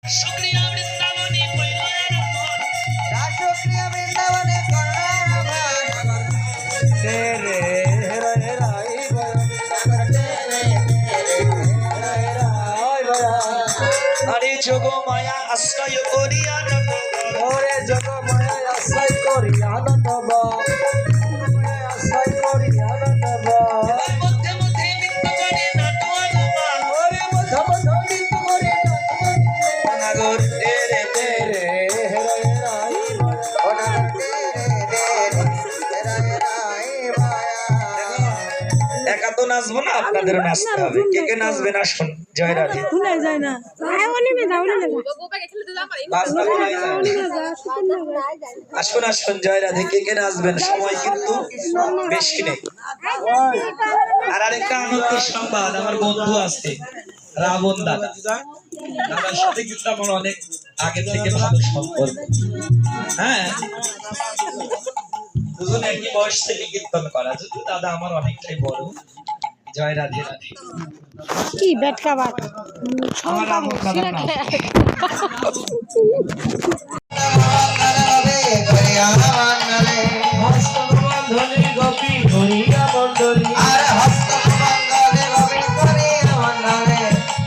শুক্রিয়া বৃন্দাবনে শুক্রিয়া বৃন্দাবনে আরে যোগ মায়া আশ্রয় করিয়া ওরে যোগ মায়া আশ্রয় করিয়া নতব আশ্রয় করিয়া নতব মধ্যে মধ্যে নৃত্য করে নাটুয়া ওরে মধ্য মধ্য নৃত্য করে নাগর তেরে তেরে একা তো নাচবো না, আপনাদেরও নাচতে হবে। কে কে নাচবেন আসুন। জয় রাধে। আসুন আসুন, জয় রাধে। কে কে নাচবেন? সময় কিন্তু বেশি নেই। আর আরেকটা আনন্দের সংবাদ, আমার বন্ধু আছে রাবণ দাদা, দাদার সাথে কিন্তু আমার অনেক আগে থেকে ভালো সম্পর্ক। হ্যাঁ, দুজন একই বয়স থেকে কীর্তন করা, যদি দাদা আমার অনেকটাই বড়। জয় রাধে রাধে। কি ব্যাট খাবার আমার রাবণ দাদা না। হস্তবন্ধনে গোপী করিয়া মণ্ডলী আর হস্তবন্ধনে গোপী করিয়া মণ্ডলী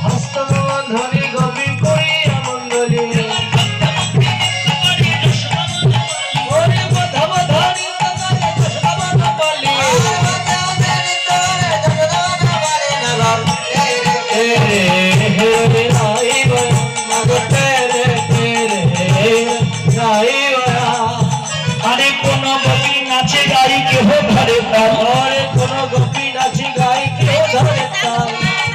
হস্তবন্ধনে গোপী করিয়া মণ্ডলী ওরে মধব ধরি তরে যশোবন বলি আরে কোন গোপী নাচে গাই কেহ ধরে তার ওরে কোন গোপী নাচে গাই কেহ ধরে তার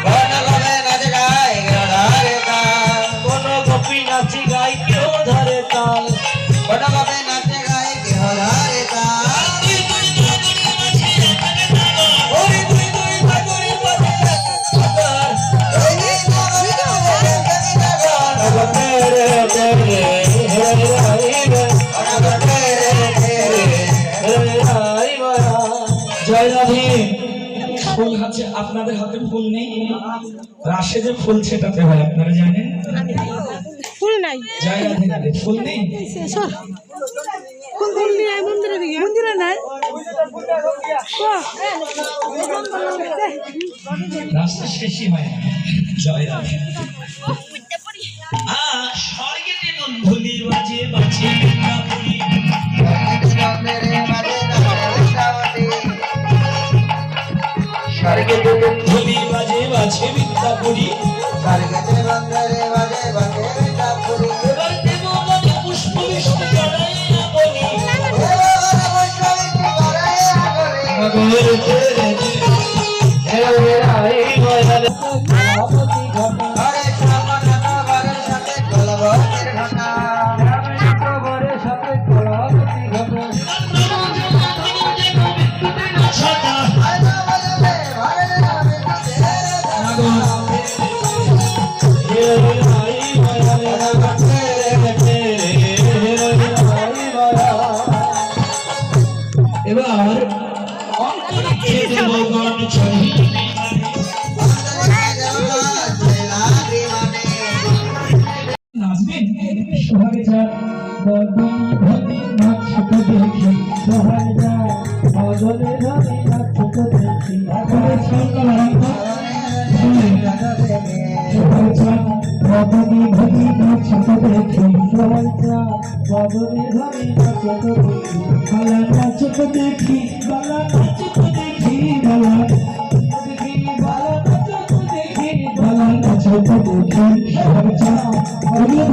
কোন গোপী নাচে গাই কেহ ধরে তার কোন গোপী নাচে গাই কেহ ধরে তার কোন গোপী নাচে গাই কেহ ধরে তার ওরে দুই দুই ভাগরি বলে ফুল আছে আপনাদের হাতে, ফুল নেই। রাশে যে ফুল ছেটাতে হয় আপনারা জানেন। ফুল নাই, জয় রাধে রাধে। ফুল নেই, ফুল নিয়ে মন্দিরে দিকে মন্দিরে নাই। রাস্তা শেষই হয় না। জয় রাধে। স্বর্গে দেখুন ধুলির বাজে বাজে বৃন্দাবনী। স্বর্গে দেখুন ধুলির বাজে বাজে বৃন্দাবনী। এবার দেব মনে পুষ্প বৃষ্টি জড়াইয়া বলি। মগর তেরে এবার অন্তরিক্ষে দেবগণ ছড়ি নাচবেন। সোহাগে যা বদন ধরে নাচতে দেখি, সোহাগে যা বদনে ধরে নাচতে দেখি। এখন সরকার বদনে ধরে নাচতে দেখি, সোহাগে যা বদনে ধরে নাচতে দেখি। বালা নাচতে দেখি, বালা নাচতে দেখি, বালা দেখি, বালা নাচতে দেখি, বালা নাচতে দেখি। সোহাগে যা বদনে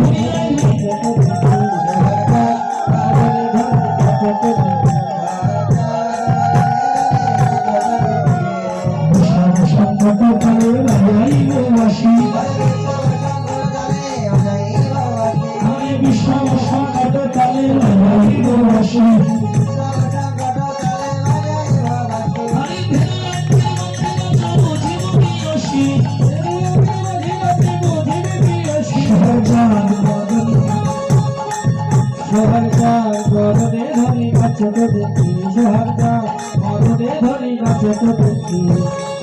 ধরে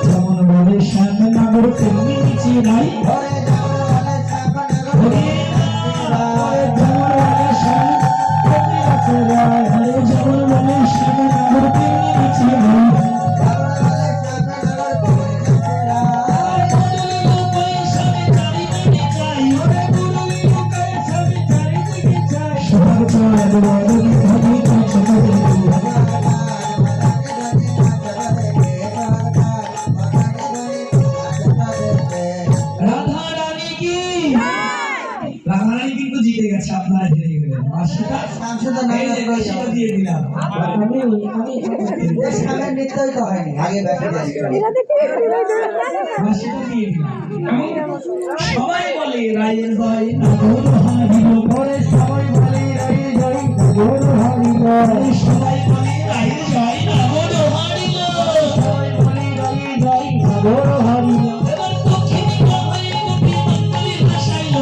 যেমন বলে শ্যাম নাগর তেমনি নিচে নাই। বদনে ধরি কাছে দেখি রাধা রানী কি রাধা রানী কিন্তু জিতে গেছে আপনারা হেরে গেলেন বাসিটা এই যে বাসিটা দিয়ে দিলাম বাসিটা দিয়ে দিলাম সবাই বলে রায়ের জয় নাগর হারিল পরে সবাই বলে রায়ের জয় নাগর হারিল সবাই বলে রায়ের জয় নাগর হারিল সবাই বলে রায়ের জয় নাগর হারিল এবার দক্ষিণী হয়ে গোপী মণ্ডলী ভাসাইল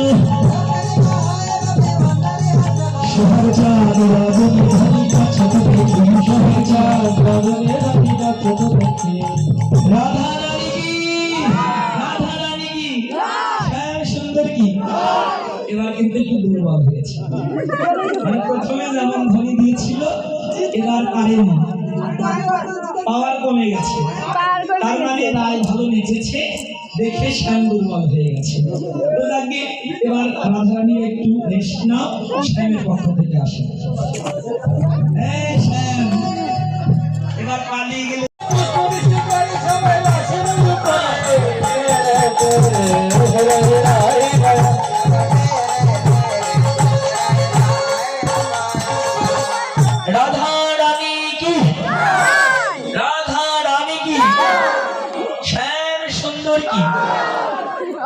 সোহার চাঁদ রজনী ধরি কাছে দেখি সোহার চাঁদ রজনী ধরি কাছে দেখি রাধা রানী কি রাধা রানী কি শ্যাম সুন্দর কি এবার কিন্তু একটু দুর্বল হয়েছে মানে প্রথমে যেমন ধ্বনি দিয়েছিল এবার পারেনি পাওয়ার কমে গেছে তার মানে রায় ভালো নেচেছে দেখে শ্যাম দুর্বল হয়ে গেছে তো আগে এবার রাধারানী একটু রেস্ট নাও শ্যামের পক্ষ থেকে আসে এই শ্যাম এবার পালিয়ে গেলে রাধা রানী কি রাধা রানী কি শ্যাম সুন্দর কি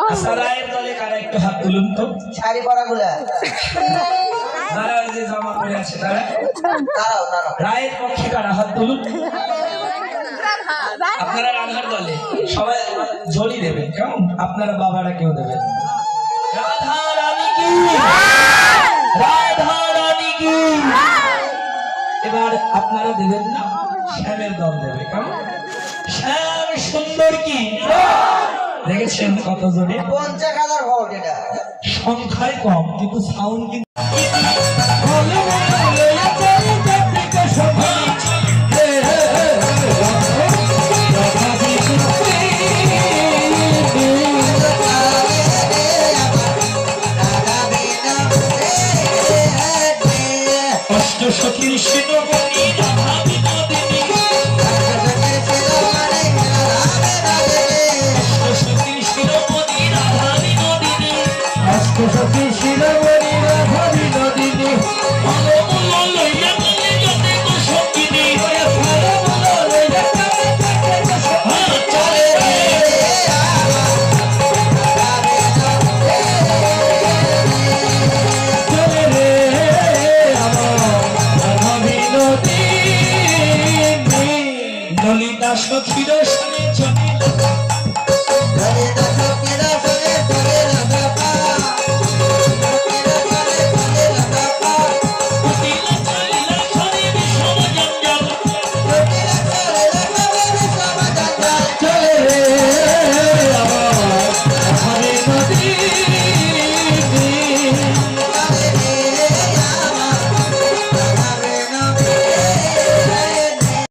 আচ্ছা রায়ের দলে কারা একটু হাত তুলুন তো শাড়ি পরা গুলা যারা ওই যে জামা পরে আছে তারা রায়ের পক্ষে কারা হাত তুলুন আপনারা রাধার দলে সবাই ঝড়ি দেবেন কেমন আপনারা বাবারা কেউ দেবেন রাধা রানী কি রাধা রানী কি এবার আপনারা দেবেন না শ্যামের দল দেবে কেমন শ্যাম সুন্দর কি দেখেছেন কত জোরে 50,000 ভোল্ট এটা সংখ্যায় কম কিন্তু সাউন্ড কিন্তু অষ্টসখীর শিরোমণি রাধা বিনোদিনী অষ্টসখীর শিরোমণি রাধা বিনোদিনী অষ্টসখীর শিরোমণি